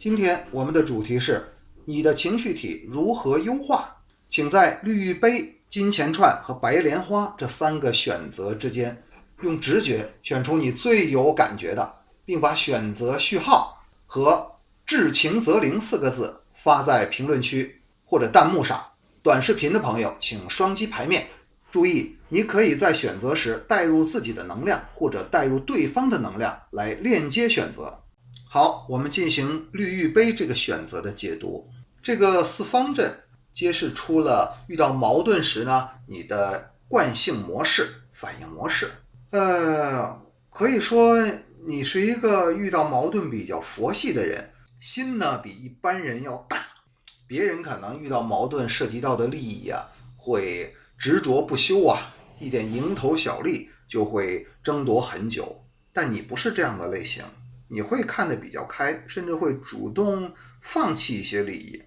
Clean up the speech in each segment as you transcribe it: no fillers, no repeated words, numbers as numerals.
今天我们的主题是你的情绪体如何优化，请在绿玉杯、金钱串和白莲花这3个选择之间，用直觉选出你最有感觉的，并把选择序号和至情则灵4个字发在评论区或者弹幕上。短视频的朋友请双击牌面，注意你可以在选择时带入自己的能量或者带入对方的能量来链接选择。好，我们进行绿玉杯这个选择的解读。这个4方阵揭示出了遇到矛盾时呢，你的惯性模式、反应模式。可以说你是一个遇到矛盾比较佛系的人，心呢比一般人要大。别人可能遇到矛盾涉及到的利益啊，会执着不休啊，一点蝇头小利就会争夺很久。但你不是这样的类型，你会看得比较开，甚至会主动放弃一些利益。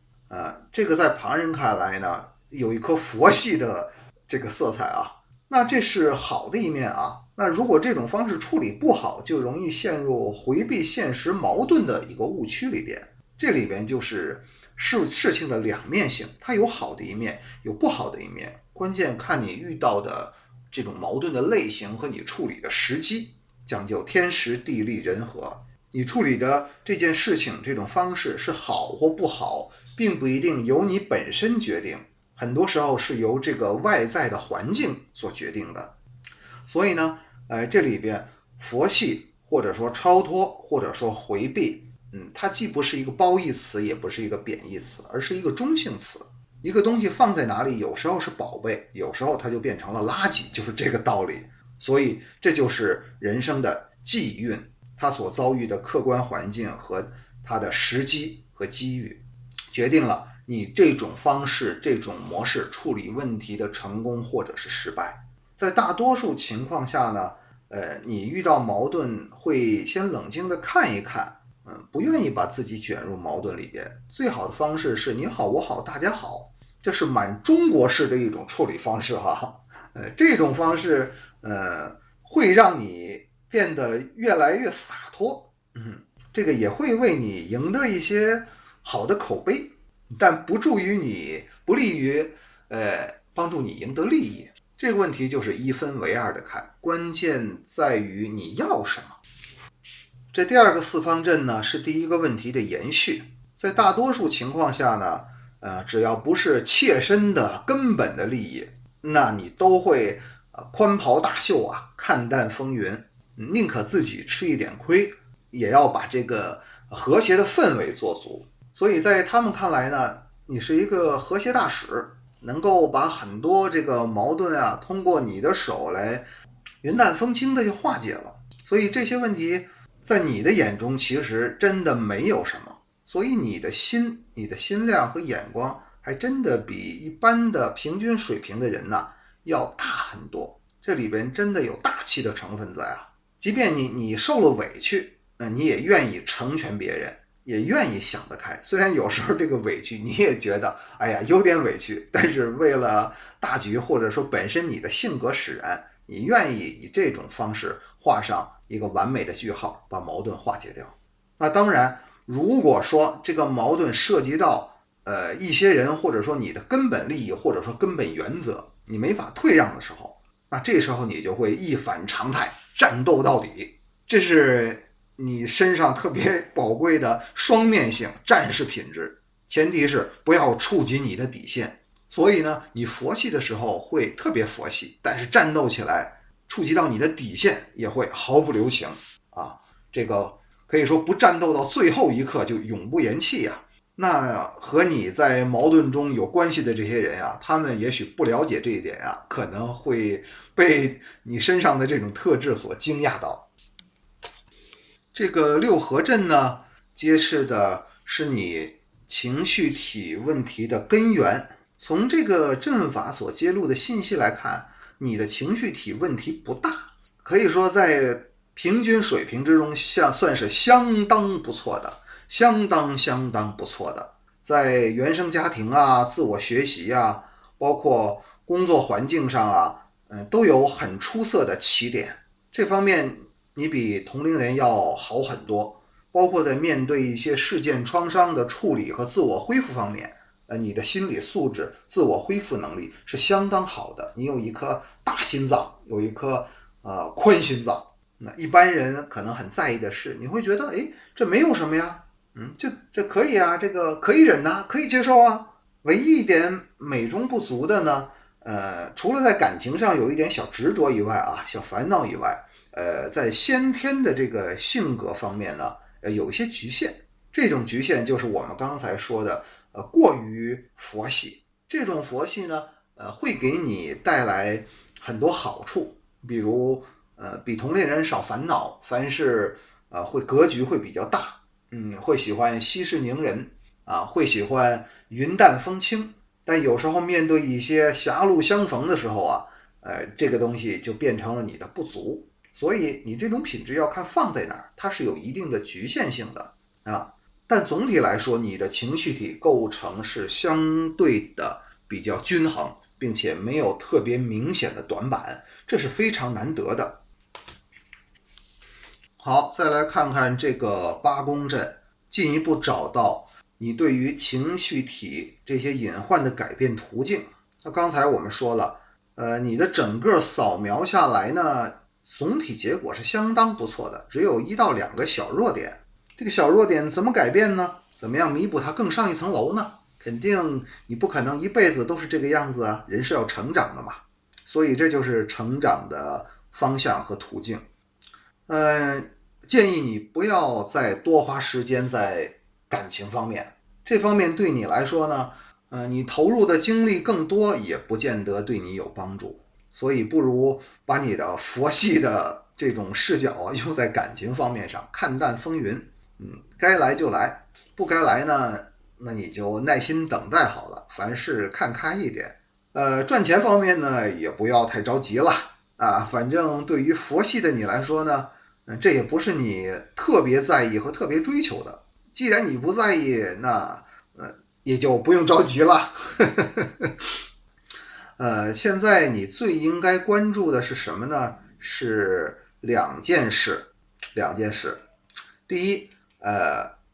这个在旁人看来呢，有一颗佛系的这个色彩啊。那这是好的一面啊。那如果这种方式处理不好，就容易陷入回避现实矛盾的一个误区里边。这里边就是事情的两面性，它有好的一面，有不好的一面，关键看你遇到的这种矛盾的类型和你处理的时机，讲究天时地利人和。你处理的这件事情这种方式是好或不好，并不一定由你本身决定，很多时候是由这个外在的环境所决定的。所以呢，这里边佛系或者说超脱或者说回避，它既不是一个褒义词，也不是一个贬义词，而是一个中性词。一个东西放在哪里，有时候是宝贝，有时候它就变成了垃圾，就是这个道理。所以这就是人生的际运，它所遭遇的客观环境和它的时机和机遇，决定了你这种方式、这种模式处理问题的成功或者是失败。在大多数情况下呢，你遇到矛盾会先冷静地看一看，不愿意把自己卷入矛盾里边。最好的方式是你好我好大家好，这是蛮中国式的一种处理方式哈。这种方式会让你变得越来越洒脱，这个也会为你赢得一些好的口碑，但不利于帮助你赢得利益。这个问题就是一分为二的看，关键在于你要什么。这第2个4方阵呢，是第1个问题的延续。在大多数情况下呢，只要不是切身的根本的利益，那你都会宽袍大袖啊，看淡风云，宁可自己吃一点亏，也要把这个和谐的氛围做足。所以在他们看来呢，你是一个和谐大使，能够把很多这个矛盾啊，通过你的手来云淡风轻的就化解了。所以这些问题在你的眼中其实真的没有什么，所以你的心量和眼光还真的比一般的平均水平的人呢要大很多。这里边真的有大气的成分在啊。即便你受了委屈，你也愿意成全别人，也愿意想得开。虽然有时候这个委屈你也觉得哎呀有点委屈，但是为了大局或者说本身你的性格使然，你愿意以这种方式画上一个完美的句号，把矛盾化解掉。那当然，如果说这个矛盾涉及到一些人或者说你的根本利益或者说根本原则，你没法退让的时候，那这时候你就会一反常态，战斗到底。这是你身上特别宝贵的双面性战士品质，前提是不要触及你的底线。所以呢，你佛系的时候会特别佛系，但是战斗起来触及到你的底线也会毫不留情啊。这个可以说不战斗到最后一刻就永不言弃啊。那和你在矛盾中有关系的这些人啊，他们也许不了解这一点啊，可能会被你身上的这种特质所惊讶到。这个6合阵呢，揭示的是你情绪体问题的根源。从这个阵法所揭露的信息来看，你的情绪体问题不大，可以说在平均水平之中算是相当不错的，相当不错的。在原生家庭啊、自我学习啊，包括工作环境上啊，都有很出色的起点。这方面你比同龄人要好很多，包括在面对一些事件创伤的处理和自我恢复方面，你的心理素质、自我恢复能力是相当好的。你有一颗大心脏，有一颗宽心脏。那一般人可能很在意的是，你会觉得，哎，这没有什么呀，这可以啊，这个可以忍呐，可以接受啊。唯一一点美中不足的呢，除了在感情上有一点小执着以外啊，小烦恼以外，在先天的这个性格方面呢，有一些局限。这种局限就是我们刚才说的，过于佛系。这种佛系呢，会给你带来很多好处，比如比同龄人少烦恼，凡事会格局会比较大，会喜欢息事宁人啊，会喜欢云淡风轻。但有时候面对一些狭路相逢的时候啊，这个东西就变成了你的不足。所以你这种品质要看放在哪儿，它是有一定的局限性的啊。但总体来说，你的情绪体构成是相对的比较均衡，并且没有特别明显的短板，这是非常难得的。好，再来看看这个八宫阵，进一步找到你对于情绪体这些隐患的改变途径。那刚才我们说了，你的整个扫描下来呢，总体结果是相当不错的，只有1到2个小弱点。这个小弱点怎么改变呢？怎么样弥补它更上一层楼呢？肯定你不可能一辈子都是这个样子啊，人是要成长的嘛。所以这就是成长的方向和途径。建议你不要再多花时间在感情方面，这方面对你来说呢，你投入的精力更多，也不见得对你有帮助。所以不如把你的佛系的这种视角啊，用在感情方面上，看淡风云。该来就来，不该来呢，那你就耐心等待好了，凡事看开一点。赚钱方面呢，也不要太着急了啊。反正对于佛系的你来说呢，这也不是你特别在意和特别追求的。既然你不在意，那也就不用着急了。现在你最应该关注的是什么呢？是两件事。第一，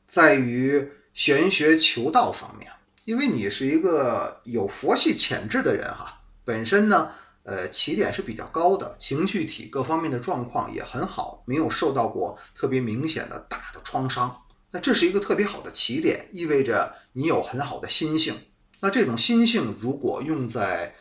在于玄学求道方面，因为你是一个有佛系潜质的人哈，本身呢，起点是比较高的，情绪体各方面的状况也很好，没有受到过特别明显的大的创伤。那这是一个特别好的起点，意味着你有很好的心性。那这种心性如果用在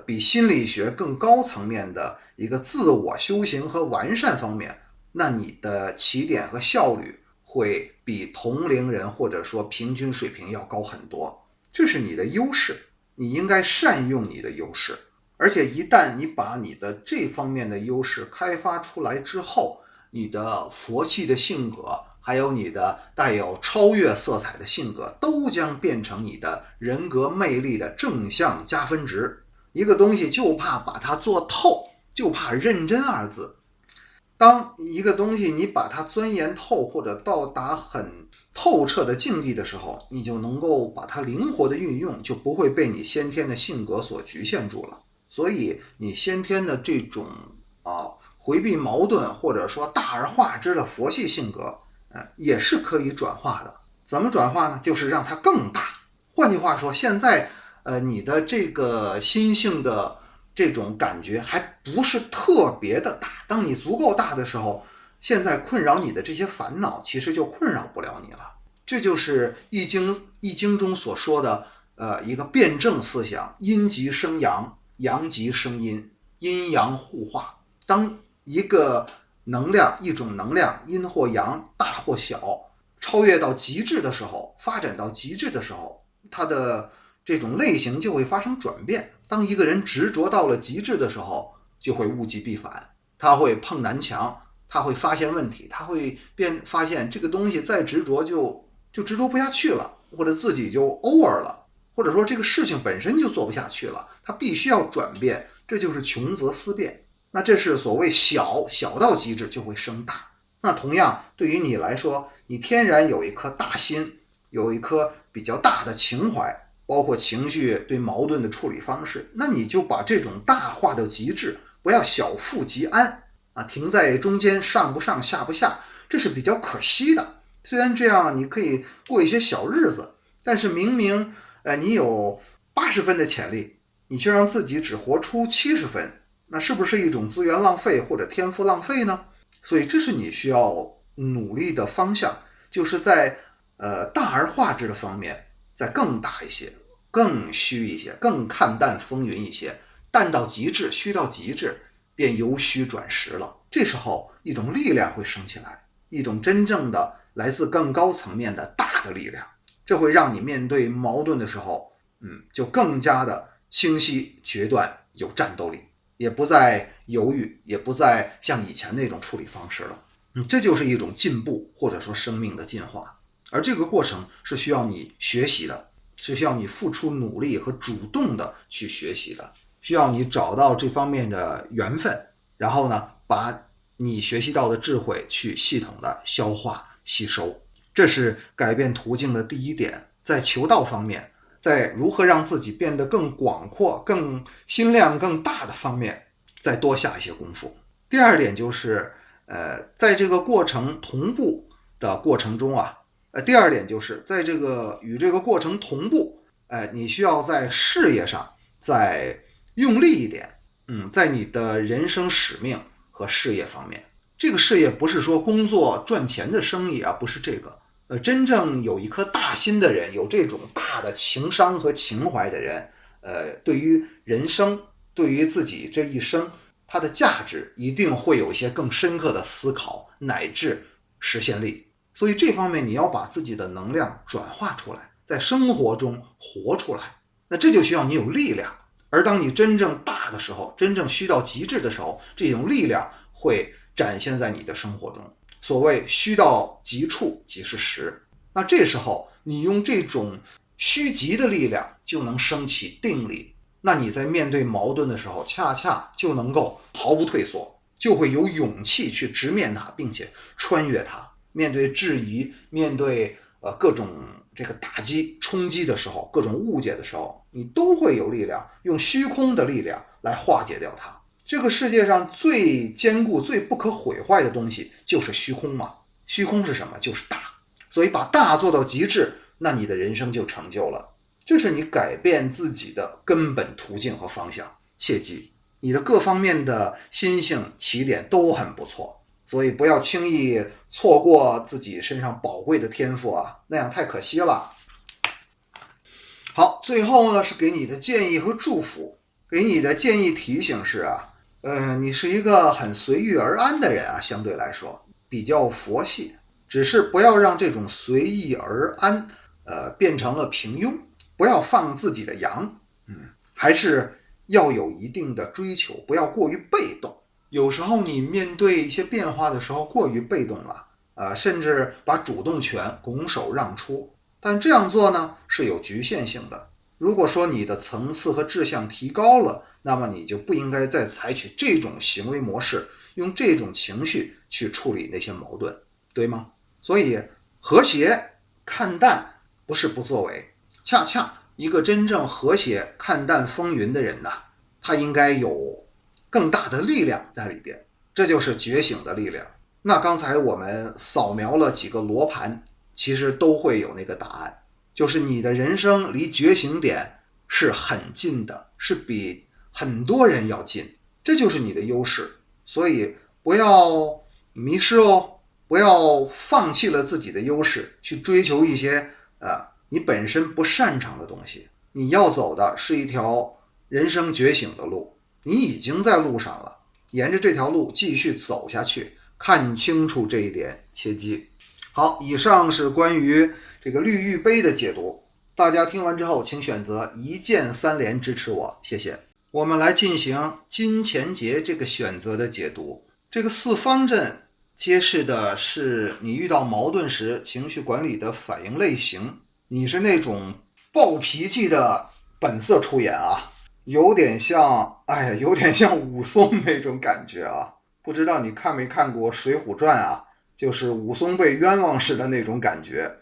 比心理学更高层面的一个自我修行和完善方面，那你的起点和效率会比同龄人或者说平均水平要高很多。这是你的优势，你应该善用你的优势。而且一旦你把你的这方面的优势开发出来之后，你的佛系的性格还有你的带有超越色彩的性格都将变成你的人格魅力的正向加分值。一个东西就怕把它做透，就怕认真二字。当一个东西你把它钻研透或者到达很透彻的境地的时候，你就能够把它灵活的运用，就不会被你先天的性格所局限住了。所以你先天的这种回避矛盾或者说大而化之的佛系性格，也是可以转化的。怎么转化呢？就是让它更大。换句话说，现在你的这个心性的这种感觉还不是特别的大，当你足够大的时候，现在困扰你的这些烦恼其实就困扰不了你了。这就是易经中所说的一个辩证思想，阴极生阳，阳极生阴，阴阳互化。当一个能量，一种能量，阴或阳，大或小，超越到极致的时候，发展到极致的时候，它的这种类型就会发生转变。当一个人执着到了极致的时候，就会物极必反，他会碰南墙，他会发现问题，他会发现这个东西再执着就执着不下去了，或者自己就 over 了，或者说这个事情本身就做不下去了，他必须要转变，这就是穷则思变。那这是所谓小到极致就会生大。那同样对于你来说，你天然有一颗大心，有一颗比较大的情怀，包括情绪对矛盾的处理方式，那你就把这种大化到极致，不要小富即安啊，停在中间上不上下不下，这是比较可惜的。虽然这样你可以过一些小日子，但是明明你有80分的潜力，你却让自己只活出70分，那是不是一种资源浪费或者天赋浪费呢？所以这是你需要努力的方向，就是在大而化之的方面再更大一些，更虚一些，更看淡风云一些，淡到极致，虚到极致，便由虚转实了。这时候一种力量会升起来，一种真正的来自更高层面的大的力量，这会让你面对矛盾的时候就更加的清晰决断，有战斗力，也不再犹豫，也不再像以前那种处理方式了。这就是一种进步，或者说生命的进化。而这个过程是需要你学习的，是需要你付出努力和主动的去学习的，需要你找到这方面的缘分，然后呢，把你学习到的智慧去系统的消化吸收。这是改变途径的第一点。在求道方面，在如何让自己变得更广阔、更心量更大的方面，再多下一些功夫。第二点就是在这个过程同步的过程中第二点就是在这个与这个过程同步，你需要在事业上再用力一点，在你的人生使命和事业方面。这个事业不是说工作赚钱的生意不是这个。真正有一颗大心的人，有这种大的情商和情怀的人，对于人生，对于自己这一生，它的价值一定会有一些更深刻的思考，乃至实现力。所以这方面你要把自己的能量转化出来，在生活中活出来，那这就需要你有力量。而当你真正大的时候，真正虚到极致的时候，这种力量会展现在你的生活中。所谓虚到极处即是实，那这时候你用这种虚极的力量就能升起定力，那你在面对矛盾的时候恰恰就能够毫不退缩，就会有勇气去直面它，并且穿越它。面对质疑，面对各种这个打击冲击的时候，各种误解的时候，你都会有力量，用虚空的力量来化解掉它。这个世界上最坚固最不可毁坏的东西就是虚空嘛。虚空是什么？就是大。所以把大做到极致，那你的人生就成就了。这是你改变自己的根本途径和方向。切记，你的各方面的心性起点都很不错，所以不要轻易错过自己身上宝贵的天赋那样太可惜了。好，最后呢是给你的建议和祝福。给你的建议提醒是你是一个很随遇而安的人相对来说比较佛系，只是不要让这种随意而安变成了平庸，不要放自己的羊，还是要有一定的追求，不要过于被动。有时候你面对一些变化的时候过于被动了甚至把主动权拱手让出，但这样做呢是有局限性的。如果说你的层次和志向提高了，那么你就不应该再采取这种行为模式，用这种情绪去处理那些矛盾，对吗？所以和谐看淡不是不作为，恰恰一个真正和谐看淡风云的人他应该有更大的力量在里边，这就是觉醒的力量。那刚才我们扫描了几个罗盘，其实都会有那个答案，就是你的人生离觉醒点是很近的，是比很多人要近，这就是你的优势。所以不要迷失不要放弃了自己的优势，去追求一些你本身不擅长的东西。你要走的是一条人生觉醒的路，你已经在路上了，沿着这条路继续走下去，看清楚这一点，切记。好，以上是关于这个绿玉杯的解读，大家听完之后请选择一键3连支持我，谢谢。我们来进行金钱节这个选择的解读。这个4方阵揭示的是你遇到矛盾时情绪管理的反应类型。你是那种暴脾气的本色出演有点像武松那种感觉不知道你看没看过《水浒传》就是武松被冤枉时的那种感觉。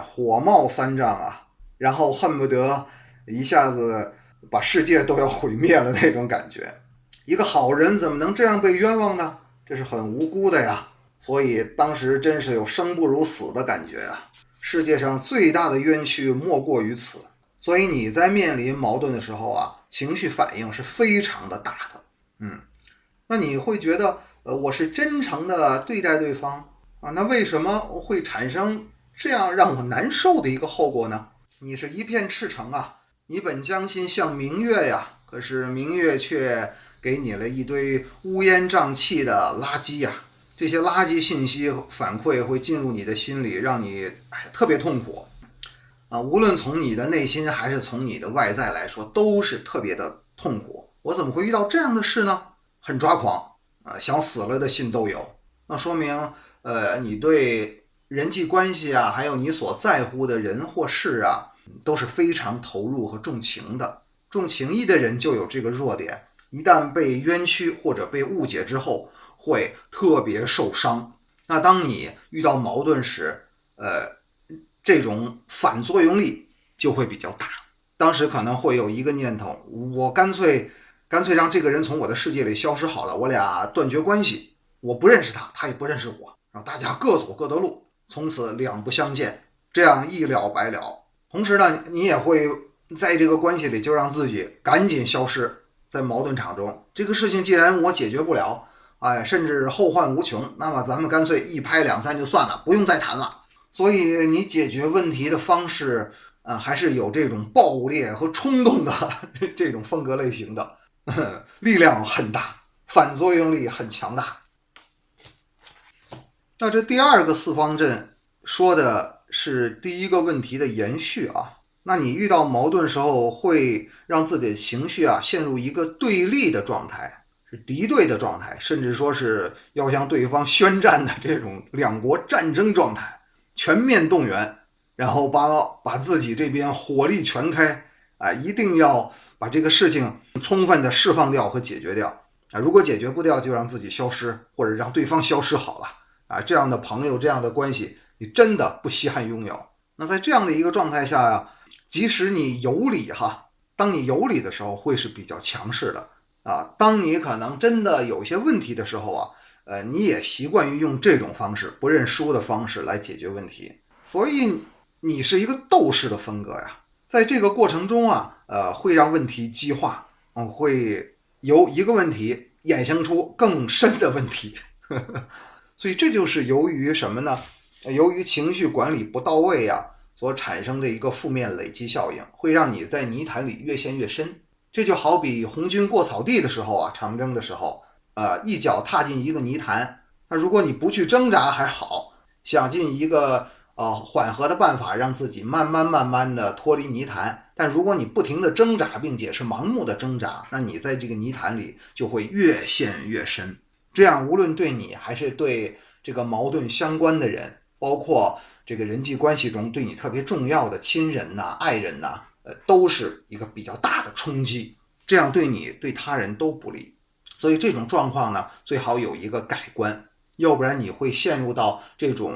火冒三丈然后恨不得一下子把世界都要毁灭了那种感觉。一个好人怎么能这样被冤枉呢？这是很无辜的呀。所以当时真是有生不如死的感觉啊！世界上最大的冤屈莫过于此。所以你在面临矛盾的时候啊，情绪反应是非常的大的。那你会觉得，我是真诚的对待对方啊，那为什么会产生这样让我难受的一个后果呢？你是一片赤诚啊，你本将心向明月呀，可是明月却给你了一堆乌烟瘴气的垃圾呀。这些垃圾信息反馈会进入你的心里，让你特别痛苦啊！无论从你的内心还是从你的外在来说，都是特别的痛苦。我怎么会遇到这样的事呢？很抓狂啊，想死了的信都有。那说明你对人际关系啊，还有你所在乎的人或事啊，都是非常投入和重情的。重情义的人就有这个弱点，一旦被冤屈或者被误解之后，会特别受伤。那当你遇到矛盾时，这种反作用力就会比较大。当时可能会有一个念头，我干脆让这个人从我的世界里消失好了，我俩断绝关系，我不认识他，他也不认识我，让大家各走各的路，从此两不相见，这样一了百了。同时呢，你也会在这个关系里就让自己赶紧消失，在矛盾场中，这个事情既然我解决不了，甚至后患无穷，那么咱们干脆一拍两散就算了，不用再谈了。所以你解决问题的方式还是有这种暴烈和冲动的这种风格类型的，力量很大，反作用力很强大。那这第二个四方阵说的是第一个问题的延续啊。那你遇到矛盾时候，会让自己的情绪陷入一个对立的状态，是敌对的状态，甚至说是要向对方宣战的这种两国战争状态，全面动员，然后把自己这边火力全开一定要把这个事情充分的释放掉和解决掉如果解决不掉，就让自己消失，或者让对方消失好了这样的朋友，这样的关系，你真的不稀罕拥有。那在这样的一个状态下即使你有理当你有理的时候，会是比较强势的当你可能真的有些问题的时候你也习惯于用这种方式，不认输的方式来解决问题。所以你是一个斗士的风格呀，在这个过程中会让问题激化，会由一个问题衍生出更深的问题所以这就是由于什么呢？由于情绪管理不到位所产生的一个负面累积效应，会让你在泥潭里越陷越深。这就好比红军过草地的时候长征的时候一脚踏进一个泥潭，那如果你不去挣扎还好，想尽一个缓和的办法让自己慢慢的脱离泥潭，但如果你不停的挣扎，并且是盲目的挣扎，那你在这个泥潭里就会越陷越深。这样无论对你还是对这个矛盾相关的人，包括这个人际关系中对你特别重要的亲人爱人都是一个比较大的冲击，这样对你对他人都不利。所以这种状况呢，最好有一个改观，要不然你会陷入到这种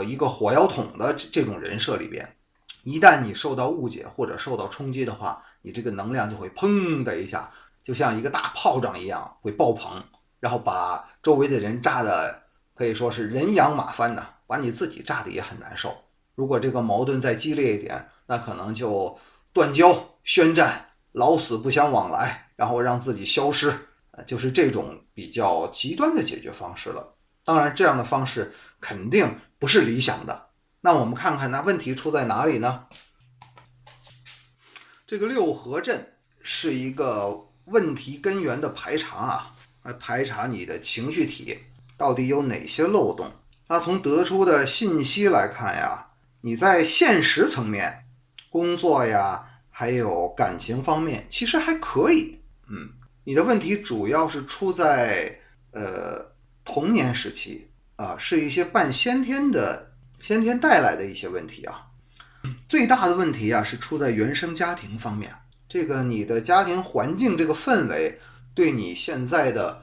一个火药桶的这种人设里边。一旦你受到误解或者受到冲击的话，你这个能量就会砰的一下，就像一个大炮仗一样会爆棚，然后把周围的人炸的可以说是人仰马翻的，把你自己炸的也很难受。如果这个矛盾再激烈一点，那可能就断交、宣战、老死不相往来，然后让自己消失，就是这种比较极端的解决方式了。当然这样的方式肯定不是理想的。那我们看看问题出在哪里呢？这个六合阵是一个问题根源的排查来排查你的情绪体到底有哪些漏洞。那从得出的信息来看你在现实层面，工作还有感情方面其实还可以。你的问题主要是出在童年时期是一些半先天带来的一些问题最大的问题是出在原生家庭方面。这个你的家庭环境这个氛围对你现在的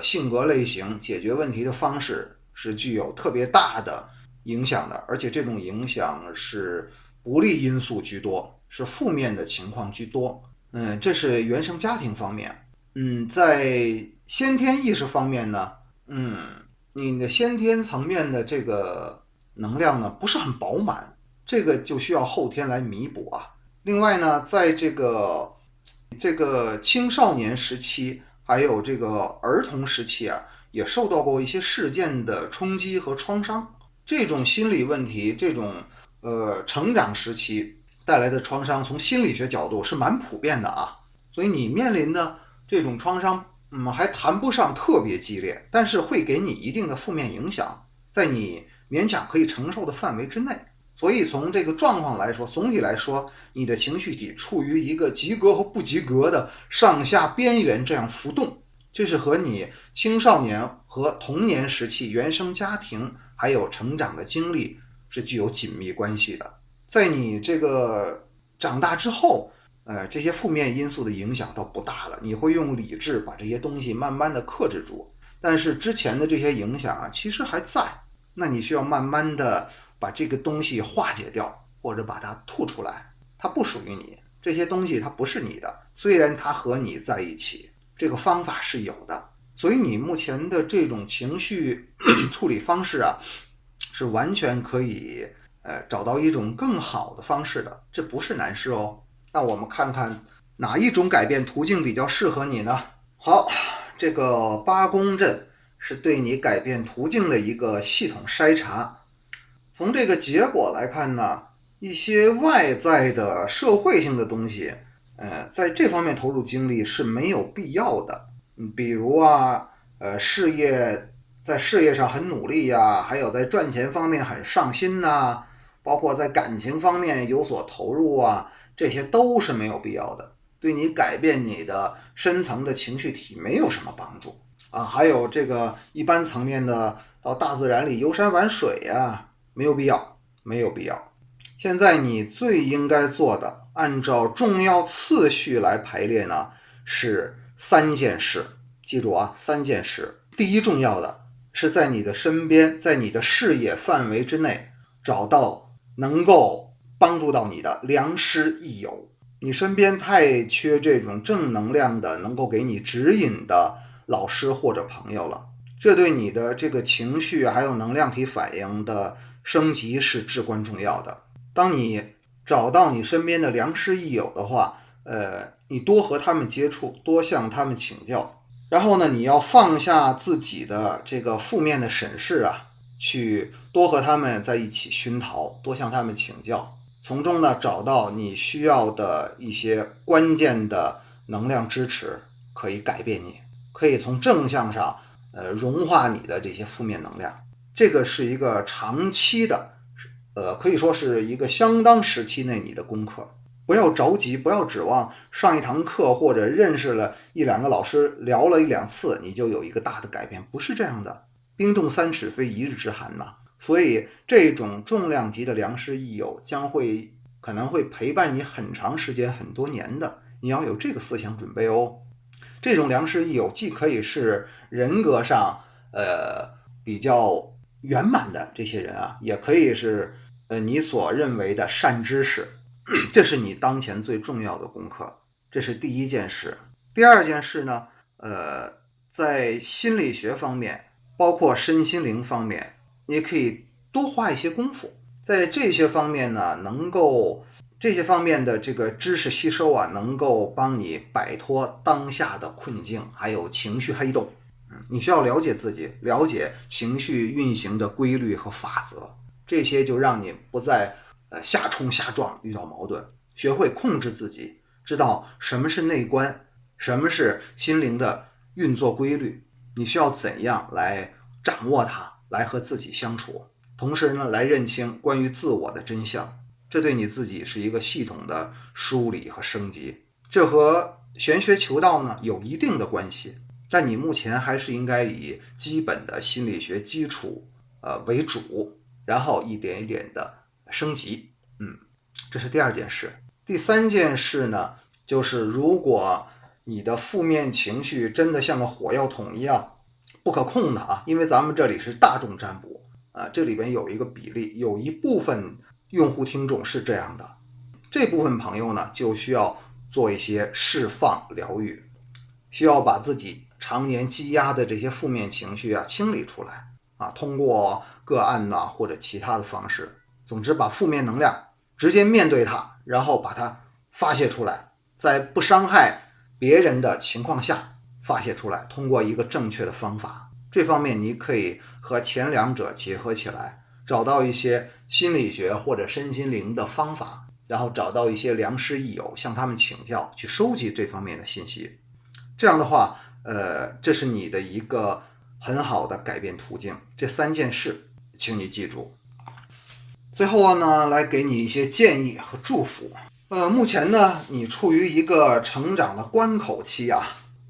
性格类型解决问题的方式是具有特别大的影响的，而且这种影响是不利因素居多，是负面的情况居多。这是原生家庭方面。在先天意识方面呢，你的先天层面的这个能量呢不是很饱满，这个就需要后天来弥补啊。另外呢，在这个青少年时期，还有这个儿童时期啊，也受到过一些事件的冲击和创伤。这种心理问题，这种成长时期带来的创伤，从心理学角度是蛮普遍的啊。所以你面临的这种创伤，还谈不上特别激烈，但是会给你一定的负面影响，在你勉强可以承受的范围之内。所以从这个状况来说，总体来说，你的情绪体处于一个及格和不及格的上下边缘这样浮动，这是和你青少年和童年时期原生家庭还有成长的经历是具有紧密关系的。在你这个长大之后，这些负面因素的影响倒不大了，你会用理智把这些东西慢慢的克制住。但是之前的这些影响啊，其实还在，那你需要慢慢的把这个东西化解掉，或者把它吐出来。它不属于你，这些东西它不是你的，虽然它和你在一起，这个方法是有的。所以你目前的这种情绪处理方式啊，是完全可以找到一种更好的方式的，这不是难事哦。那我们看看哪一种改变途径比较适合你呢？好，这个八宫阵是对你改变途径的一个系统筛查。从这个结果来看呢，一些外在的社会性的东西，在这方面投入精力是没有必要的。比如啊，在事业上很努力呀，还有在赚钱方面很上心呐，包括在感情方面有所投入啊，这些都是没有必要的，对你改变你的深层的情绪体没有什么帮助啊。还有这个一般层面的，到大自然里游山玩水呀，没有必要，没有必要。现在你最应该做的，按照重要次序来排列呢，是3件事。记住啊，3件事。第一重要的是在你的身边，在你的视野范围之内，找到能够帮助到你的良师益友。你身边太缺这种正能量的，能够给你指引的老师或者朋友了，这对你的这个情绪还有能量体反应的升级是至关重要的。当你找到你身边的良师益友的话，你多和他们接触，多向他们请教。然后呢，你要放下自己的这个负面的审视啊，去多和他们在一起熏陶，多向他们请教，从中呢找到你需要的一些关键的能量支持，可以改变你，可以从正向上融化你的这些负面能量。这个是一个长期的，可以说是一个相当时期内你的功课。不要着急，不要指望上一堂课或者认识了1-2个老师聊了1-2次你就有一个大的改变，不是这样的。冰冻3尺非一日之寒呐。所以这种重量级的良师益友可能会陪伴你很长时间很多年的，你要有这个思想准备哦。这种良师益友既可以是人格上比较圆满的这些人啊，也可以是你所认为的善知识。这是你当前最重要的功课，这是第一件事。第二件事呢，在心理学方面，包括身心灵方面，你可以多花一些功夫。在这些方面呢，这些方面的这个知识吸收啊，能够帮你摆脱当下的困境，还有情绪黑洞。你需要了解自己，了解情绪运行的规律和法则，这些就让你不再瞎冲瞎撞，遇到矛盾，学会控制自己，知道什么是内观，什么是心灵的运作规律，你需要怎样来掌握它，来和自己相处，同时呢，来认清关于自我的真相。这对你自己是一个系统的梳理和升级，这和玄学求道呢有一定的关系，但你目前还是应该以基本的心理学基础为主，然后一点一点的升级。这是第二件事。第三件事呢，就是如果你的负面情绪真的像个火药桶一样不可控的啊，因为咱们这里是大众占卜啊，这里边有一个比例，有一部分用户听众是这样的，这部分朋友呢就需要做一些释放疗愈，需要把自己常年积压的这些负面情绪啊清理出来。通过个案或者其他的方式，总之把负面能量直接面对它，然后把它发泄出来，在不伤害别人的情况下发泄出来，通过一个正确的方法。这方面你可以和前两者结合起来，找到一些心理学或者身心灵的方法，然后找到一些良师益友，向他们请教，去收集这方面的信息。这样的话，这是你的一个很好的改变途径。这3件事，请你记住。最后呢，来给你一些建议和祝福。目前呢，你处于一个成长的关口期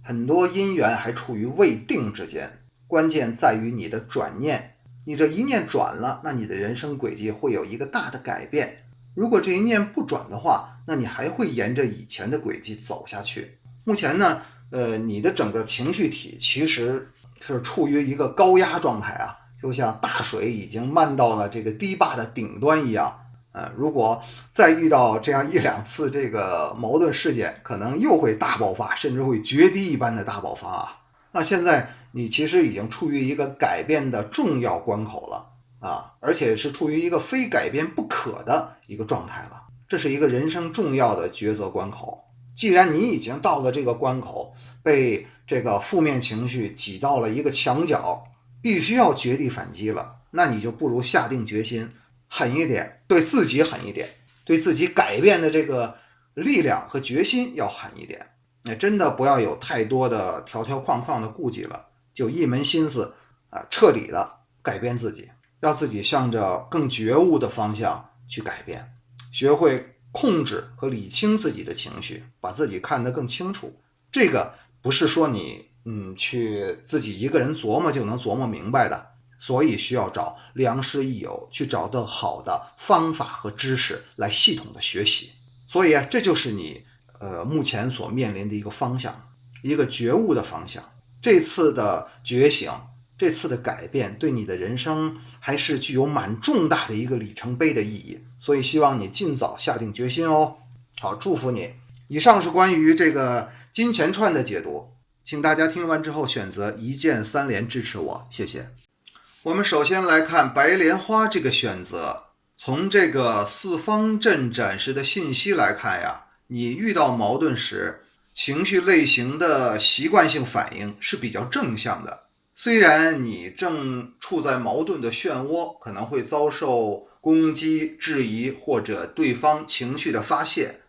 很多因缘还处于未定之间，关键在于你的转念。你这一念转了，那你的人生轨迹会有一个大的改变。如果这一念不转的话，那你还会沿着以前的轨迹走下去。目前呢，你的整个情绪体其实是处于一个高压状态就像大水已经漫到了这个堤坝的顶端一样。如果再遇到这样1-2次这个矛盾事件，可能又会大爆发，甚至会决堤一般的大爆发那现在你其实已经处于一个改变的重要关口了而且是处于一个非改变不可的一个状态了。这是一个人生重要的抉择关口。既然你已经到了这个关口，被这个负面情绪挤到了一个墙角，必须要绝地反击了，那你就不如下定决心狠一点，对自己狠一点，对自己改变的这个力量和决心要狠一点。真的不要有太多的条条框框的顾忌了，就一门心思彻底的改变自己，让自己向着更觉悟的方向去改变，学会控制和理清自己的情绪，把自己看得更清楚。这个不是说你去自己一个人琢磨就能琢磨明白的，所以需要找良师益友，去找到好的方法和知识来系统的学习。所以这就是你目前所面临的一个方向，一个觉悟的方向。这次的觉醒，这次的改变，对你的人生还是具有蛮重大的一个里程碑的意义。所以希望你尽早下定决心哦。好，祝福你。以上是关于这个金钱串的解读，请大家听完之后选择一键3连支持我，谢谢。我们首先来看白莲花这个选择。从这个4方阵展示的信息来看你遇到矛盾时，情绪类型的习惯性反应是比较正向的。虽然你正处在矛盾的漩涡，可能会遭受攻击、质疑或者对方情绪的发泄，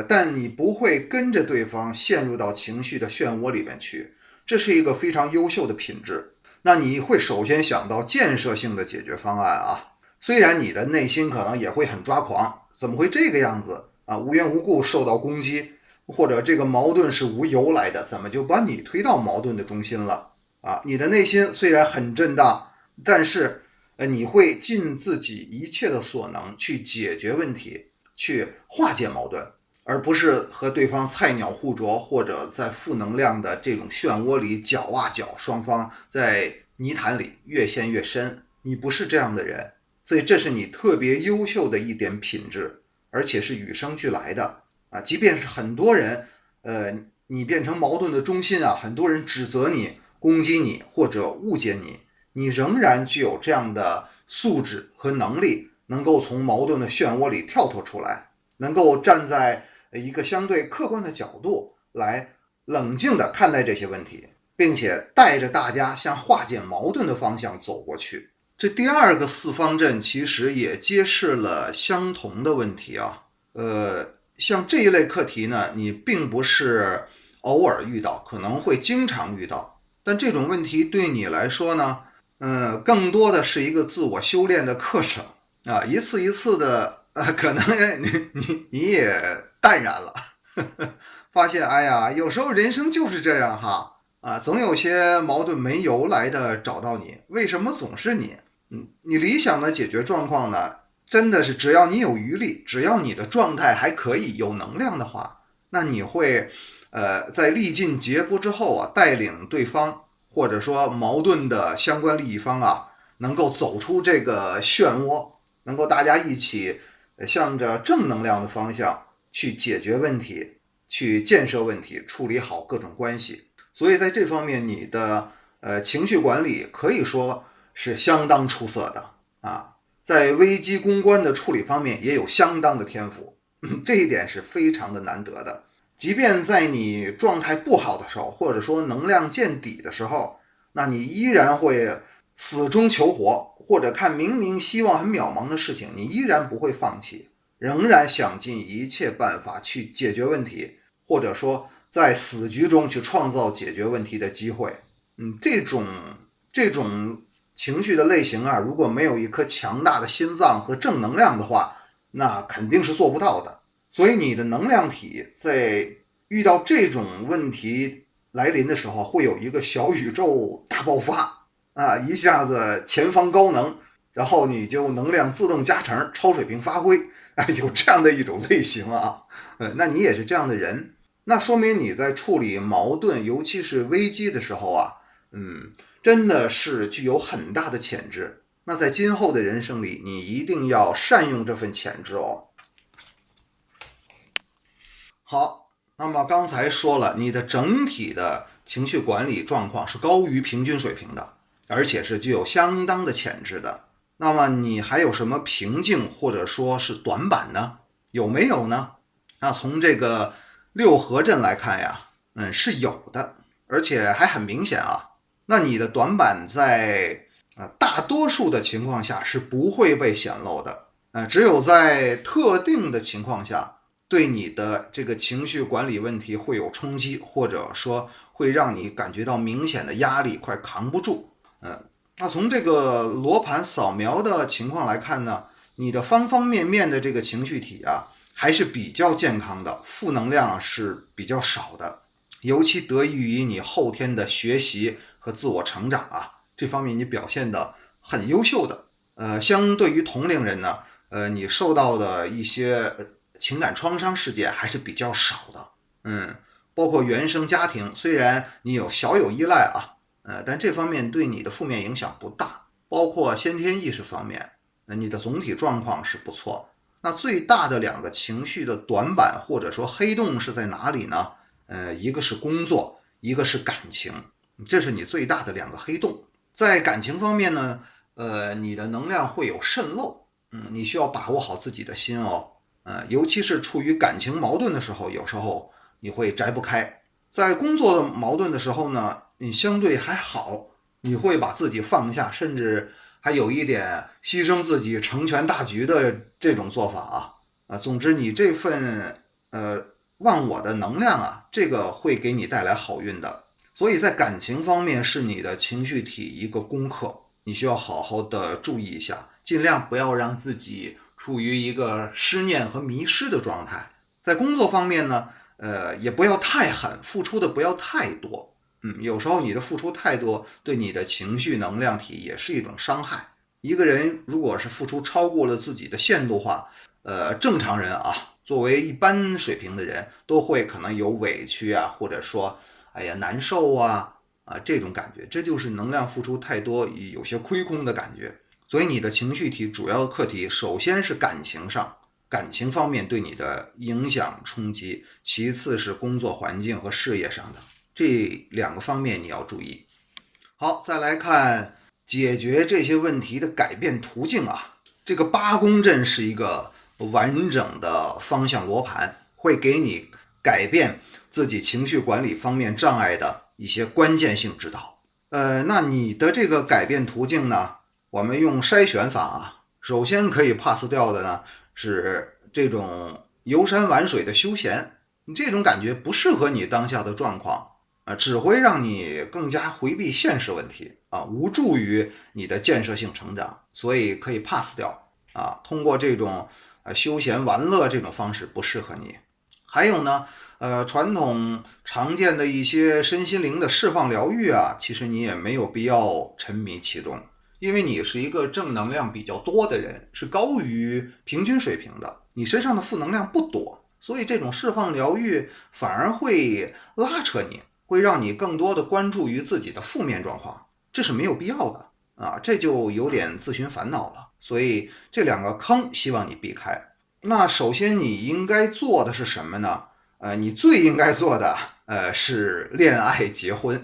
但你不会跟着对方陷入到情绪的漩涡里面去，这是一个非常优秀的品质。那你会首先想到建设性的解决方案虽然你的内心可能也会很抓狂，怎么会这个样子无缘无故受到攻击，或者这个矛盾是无由来的，怎么就把你推到矛盾的中心了你的内心虽然很震荡，但是你会尽自己一切的所能去解决问题，去化解矛盾，而不是和对方菜鸟互啄，或者在负能量的这种漩涡里搅啊搅，双方在泥潭里越陷越深。你不是这样的人，所以这是你特别优秀的一点品质，而且是与生俱来的即便是很多人你变成矛盾的中心很多人指责你、攻击你或者误解你，你仍然具有这样的素质和能力，能够从矛盾的漩涡里跳脱出来，能够站在一个相对客观的角度来冷静地看待这些问题，并且带着大家向化解矛盾的方向走过去。这第2个4方阵其实也揭示了相同的问题像这一类课题呢，你并不是偶尔遇到，可能会经常遇到，但这种问题对你来说呢更多的是一个自我修炼的课程一次一次的可能你也淡然了发现有时候人生就是这样总有些矛盾没由来的找到你，为什么总是你？你理想的解决状况呢，真的是只要你有余力，只要你的状态还可以，有能量的话，那你会在历尽劫波之后带领对方或者说矛盾的相关利益方能够走出这个漩涡，能够大家一起向着正能量的方向去解决问题，去建设问题，处理好各种关系。所以在这方面你的情绪管理可以说是相当出色的啊，在危机公关的处理方面也有相当的天赋，这一点是非常的难得的。即便在你状态不好的时候，或者说能量见底的时候，那你依然会死中求活，或者看明明希望很渺茫的事情，你依然不会放弃，仍然想尽一切办法去解决问题，或者说在死局中去创造解决问题的机会。这种情绪的类型啊，如果没有一颗强大的心脏和正能量的话，那肯定是做不到的。所以你的能量体在遇到这种问题来临的时候，会有一个小宇宙大爆发啊，一下子前方高能，然后你就能量自动加成，超水平发挥，有这样的一种类型啊。那你也是这样的人，那说明你在处理矛盾，尤其是危机的时候啊，真的是具有很大的潜质。那在今后的人生里，你一定要善用这份潜质哦。好，那么刚才说了，你的整体的情绪管理状况是高于平均水平的，而且是具有相当的潜质的。那么你还有什么瓶颈或者说是短板呢？有没有呢？那从这个六合阵来看呀，是有的，而且还很明显啊。那你的短板在大多数的情况下是不会被显露的，只有在特定的情况下。对你的这个情绪管理问题会有冲击，或者说会让你感觉到明显的压力，快扛不住。那从这个罗盘扫描的情况来看呢，你的方方面面的这个情绪体啊，还是比较健康的，负能量是比较少的，尤其得益于你后天的学习和自我成长啊，这方面你表现的很优秀的。相对于同龄人呢，你受到的一些情感创伤事件还是比较少的，包括原生家庭，虽然你小有依赖啊，但这方面对你的负面影响不大。包括先天意识方面，你的总体状况是不错。那最大的两个情绪的短板或者说黑洞是在哪里呢？一个是工作，一个是感情，这是你最大的两个黑洞。在感情方面呢，你的能量会有渗漏，你需要把握好自己的心哦。尤其是处于感情矛盾的时候，有时候你会摘不开。在工作的矛盾的时候呢，你相对还好，你会把自己放下，甚至还有一点牺牲自己成全大局的这种做法啊。总之你这份忘我的能量啊，这个会给你带来好运的。所以在感情方面是你的情绪体一个功课，你需要好好的注意一下，尽量不要让自己处于一个失念和迷失的状态。在工作方面呢，也不要太狠，付出的不要太多。有时候你的付出太多，对你的情绪能量体也是一种伤害。一个人如果是付出超过了自己的限度化，正常人啊，作为一般水平的人，都会可能有委屈啊，或者说，哎呀难受啊这种感觉，这就是能量付出太多，有些亏空的感觉。所以你的情绪体主要的课题，首先是感情上，感情方面对你的影响冲击，其次是工作环境和事业上的，这两个方面你要注意。好，再来看解决这些问题的改变途径啊。这个八宫阵是一个完整的方向罗盘，会给你改变自己情绪管理方面障碍的一些关键性指导。那你的这个改变途径呢，我们用筛选法啊，首先可以 pass 掉的呢是这种游山玩水的休闲，你这种感觉不适合你当下的状况只会让你更加回避现实问题无助于你的建设性成长，所以可以 pass 掉通过这种休闲玩乐这种方式不适合你。还有呢，传统常见的一些身心灵的释放疗愈其实你也没有必要沉迷其中，因为你是一个正能量比较多的人，是高于平均水平的，你身上的负能量不多，所以这种释放疗愈反而会拉扯你，会让你更多的关注于自己的负面状况，这是没有必要的这就有点自寻烦恼了。所以这两个坑希望你避开。那首先你应该做的是什么呢？你最应该做的是恋爱结婚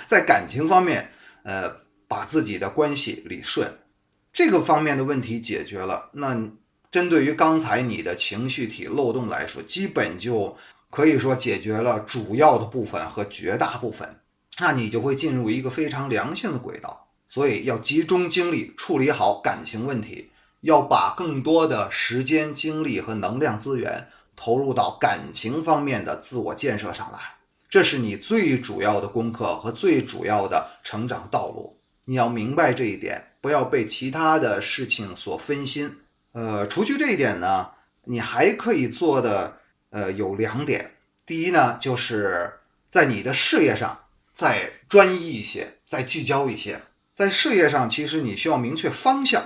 在感情方面把自己的关系理顺。这个方面的问题解决了，那针对于刚才你的情绪体漏洞来说，基本就可以说解决了主要的部分和绝大部分，那你就会进入一个非常良性的轨道。所以要集中精力处理好感情问题，要把更多的时间、精力和能量资源投入到感情方面的自我建设上来，这是你最主要的功课和最主要的成长道路。你要明白这一点，不要被其他的事情所分心。除去这一点呢，你还可以做的有2点。第一呢，就是在你的事业上再专一一些，再聚焦一些。在事业上，其实你需要明确方向。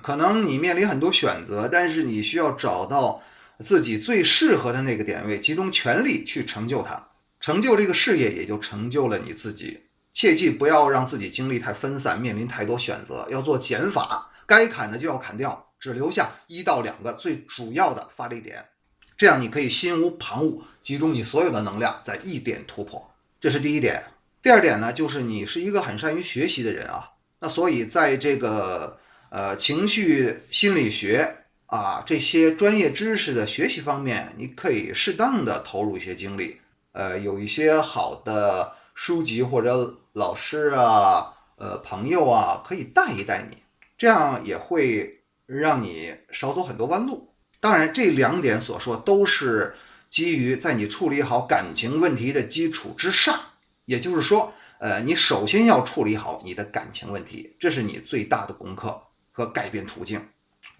可能你面临很多选择，但是你需要找到自己最适合的那个点位，集中全力去成就它。成就这个事业，也就成就了你自己。切记不要让自己精力太分散，面临太多选择，要做减法，该砍的就要砍掉，只留下1到2个最主要的发力点。这样你可以心无旁骛，集中你所有的能量在一点突破。这是第一点。第二点呢，就是你是一个很善于学习的人啊，那所以在这个情绪心理学这些专业知识的学习方面，你可以适当的投入一些精力。有一些好的书籍或者老师朋友可以带一带你，这样也会让你少走很多弯路。当然，这2点所说都是基于在你处理好感情问题的基础之上，也就是说，你首先要处理好你的感情问题，这是你最大的功课和改变途径。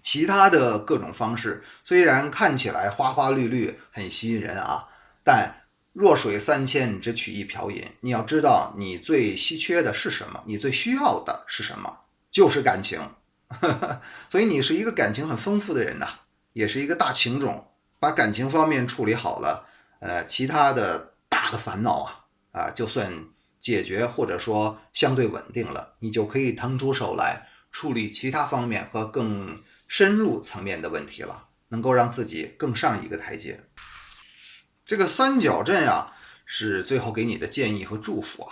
其他的各种方式虽然看起来花花绿绿，很吸引人但弱水三千只取一瓢饮。你要知道，你最稀缺的是什么？你最需要的是什么？就是感情。所以你是一个感情很丰富的人呐，也是一个大情种。把感情方面处理好了，其他的大的烦恼就算解决或者说相对稳定了，你就可以腾出手来处理其他方面和更深入层面的问题了，能够让自己更上一个台阶。这个三角阵是最后给你的建议和祝福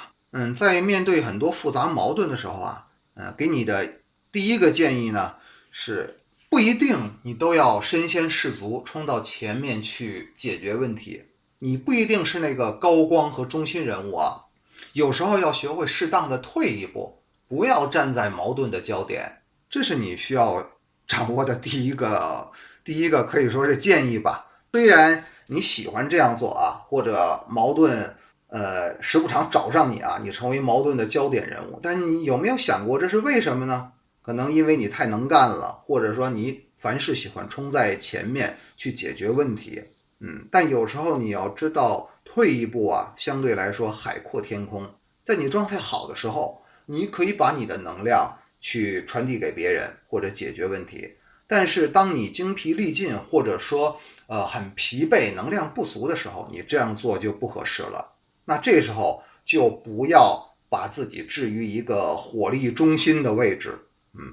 在面对很多复杂矛盾的时候给你的第一个建议呢是，不一定你都要身先士卒冲到前面去解决问题，你不一定是那个高光和中心人物有时候要学会适当的退一步，不要站在矛盾的焦点，这是你需要掌握的第一个可以说是建议吧。虽然你喜欢这样做或者矛盾时不常找上你你成为矛盾的焦点人物，但你有没有想过这是为什么呢？可能因为你太能干了，或者说你凡事喜欢冲在前面去解决问题。但有时候你要知道，退一步相对来说海阔天空。在你状态好的时候，你可以把你的能量去传递给别人或者解决问题。但是当你精疲力尽，或者说很疲惫，能量不足的时候，你这样做就不合适了。那这时候就不要把自己置于一个火力中心的位置。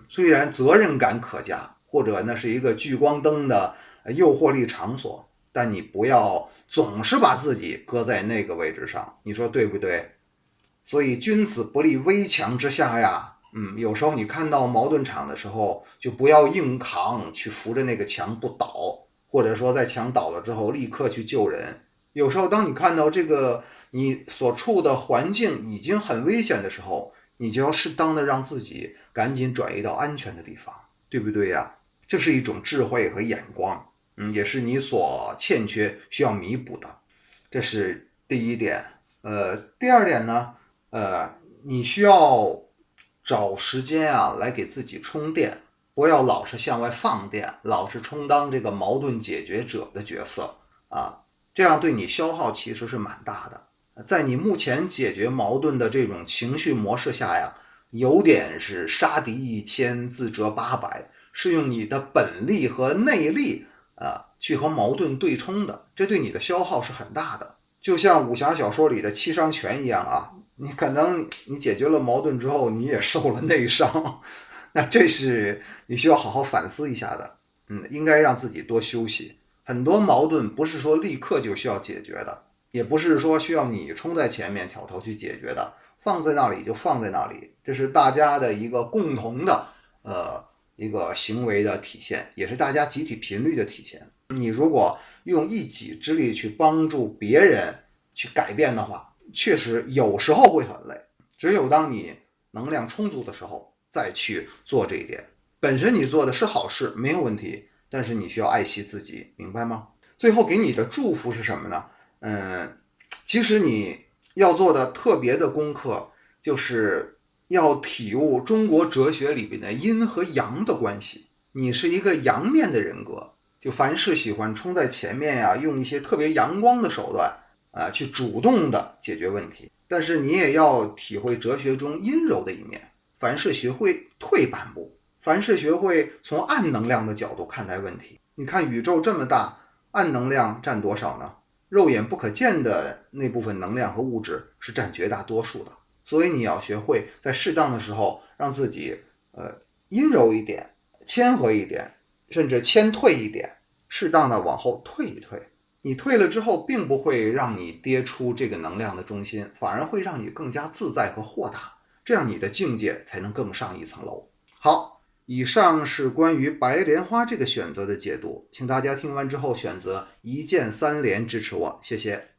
虽然责任感可嘉，或者那是一个聚光灯的诱惑力场所，但你不要总是把自己搁在那个位置上，你说对不对？所以君子不立危墙之下有时候你看到矛盾场的时候，就不要硬扛，去扶着那个墙不倒，或者说在墙倒了之后立刻去救人。有时候当你看到这个你所处的环境已经很危险的时候，你就要适当的让自己赶紧转移到安全的地方，对不对这是一种智慧和眼光，也是你所欠缺需要弥补的。这是第一点。第二点呢，你需要找时间来给自己充电，不要老是向外放电，老是充当这个矛盾解决者的角色这样对你消耗其实是蛮大的。在你目前解决矛盾的这种情绪模式下有点是杀敌1000自折800，是用你的本力和内力去和矛盾对冲的，这对你的消耗是很大的。就像武侠小说里的七伤拳一样你可能你解决了矛盾之后，你也受了内伤，那这是你需要好好反思一下的。应该让自己多休息。很多矛盾不是说立刻就需要解决的，也不是说需要你冲在前面挑头去解决的，放在那里就放在那里，这是大家的一个共同的一个行为的体现，也是大家集体频率的体现。你如果用一己之力去帮助别人去改变的话，确实有时候会很累，只有当你能量充足的时候再去做这一点。本身你做的是好事没有问题，但是你需要爱惜自己，明白吗？最后给你的祝福是什么呢？其实你要做的特别的功课就是要体悟中国哲学里边的阴和阳的关系。你是一个阳面的人格，就凡事喜欢冲在前面呀，用一些特别阳光的手段去主动的解决问题。但是你也要体会哲学中阴柔的一面，凡事学会退半步，凡事学会从暗能量的角度看待问题。你看宇宙这么大，暗能量占多少呢？肉眼不可见的那部分能量和物质是占绝大多数的。所以你要学会在适当的时候让自己阴柔一点，谦和一点，甚至谦退一点，适当的往后退一退。你退了之后并不会让你跌出这个能量的中心，反而会让你更加自在和豁达，这样你的境界才能更上一层楼。好，以上是关于白莲花这个选择的解读，请大家听完之后选择一键3连支持我，谢谢。